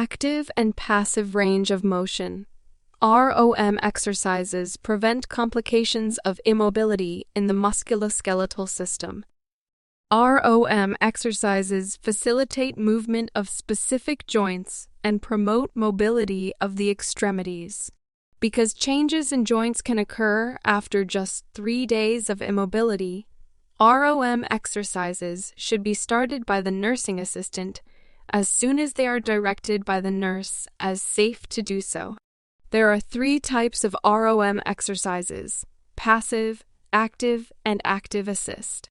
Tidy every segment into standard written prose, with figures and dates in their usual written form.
Active and passive range of motion. ROM exercises prevent complications of immobility in the musculoskeletal system. ROM exercises facilitate movement of specific joints and promote mobility of the extremities. Because changes in joints can occur after just 3 days of immobility, ROM exercises should be started by the nursing assistant as soon as they are directed by the nurse as safe to do so. There are 3 types of ROM exercises: passive, active, and active assist.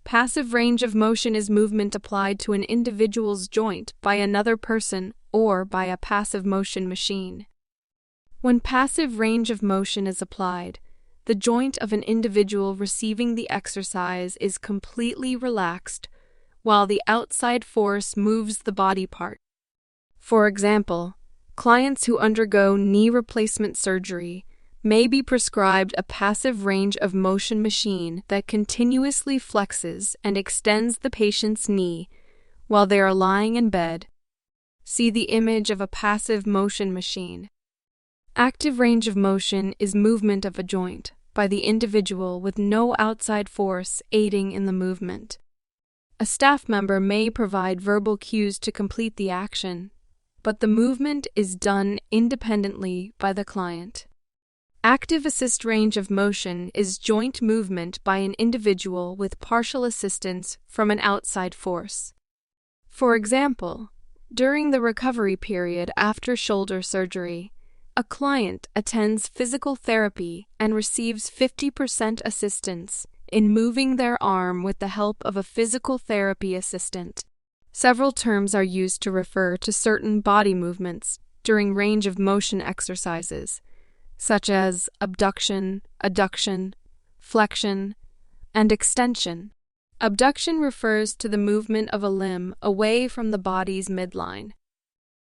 Passive range of motion is movement applied to an individual's joint by another person or by a passive motion machine. When passive range of motion is applied, the joint of an individual receiving the exercise is completely relaxed, while the outside force moves the body part. For example, clients who undergo knee replacement surgery may be prescribed a passive range of motion machine that continuously flexes and extends the patient's knee while they are lying in bed. See the image of a passive motion machine. Active range of motion is movement of a joint by the individual with no outside force aiding in the movement. A staff member may provide verbal cues to complete the action, but the movement is done independently by the client. Active assist range of motion is joint movement by an individual with partial assistance from an outside force. For example, during the recovery period after shoulder surgery, a client attends physical therapy and receives 50% assistance in moving their arm with the help of a physical therapy assistant. Several terms are used to refer to certain body movements during range of motion exercises, such as abduction, adduction, flexion, and extension. Abduction refers to the movement of a limb away from the body's midline.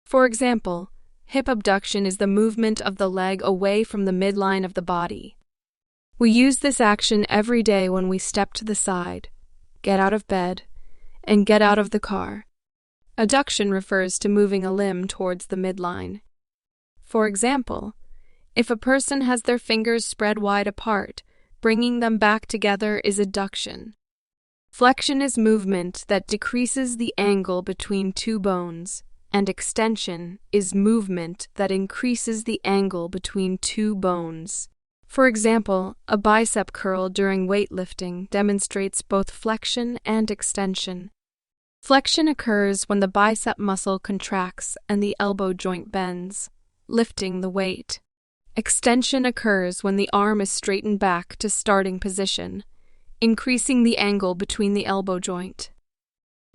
For example, hip abduction is the movement of the leg away from the midline of the body. We use this action every day when we step to the side, get out of bed, and get out of the car. Adduction refers to moving a limb towards the midline. For example, if a person has their fingers spread wide apart, bringing them back together is adduction. Flexion is movement that decreases the angle between 2 bones, and extension is movement that increases the angle between 2 bones. For example, a bicep curl during weightlifting demonstrates both flexion and extension. Flexion occurs when the bicep muscle contracts and the elbow joint bends, lifting the weight. Extension occurs when the arm is straightened back to starting position, increasing the angle between the elbow joint.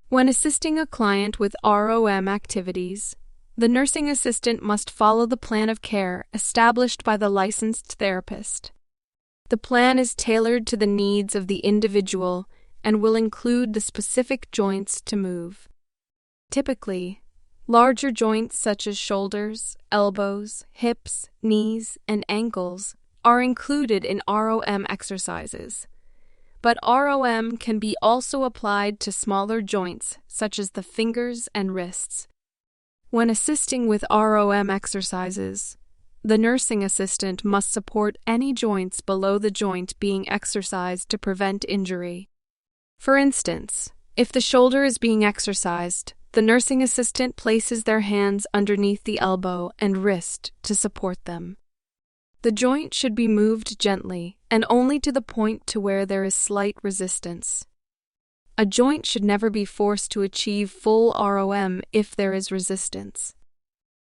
When assisting a client with ROM activities, the nursing assistant must follow the plan of care established by the licensed therapist. The plan is tailored to the needs of the individual and will include the specific joints to move. Typically, larger joints such as shoulders, elbows, hips, knees, and ankles are included in ROM exercises. But ROM can be also applied to smaller joints, such as the fingers and wrists. When assisting with ROM exercises, the nursing assistant must support any joints below the joint being exercised to prevent injury. For instance, if the shoulder is being exercised, the nursing assistant places their hands underneath the elbow and wrist to support them. The joint should be moved gently and only to the point to where there is slight resistance. A joint should never be forced to achieve full ROM if there is resistance.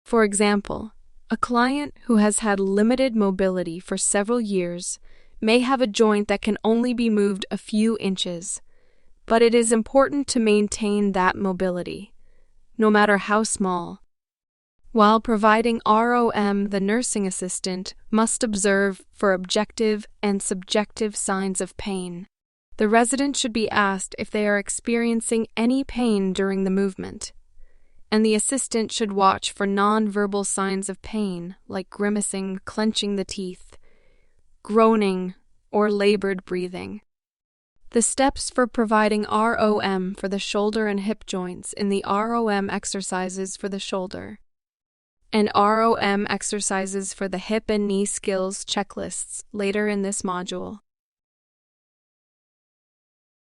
For example, a client who has had limited mobility for several years may have a joint that can only be moved a few inches, but it is important to maintain that mobility, no matter how small. While providing ROM, the nursing assistant must observe for objective and subjective signs of pain. The resident should be asked if they are experiencing any pain during the movement, and the assistant should watch for non-verbal signs of pain like grimacing, clenching the teeth, groaning, or labored breathing. The steps for providing ROM for the shoulder and hip joints in the ROM exercises for the shoulder and ROM exercises for the hip and knee skills checklists later in this module.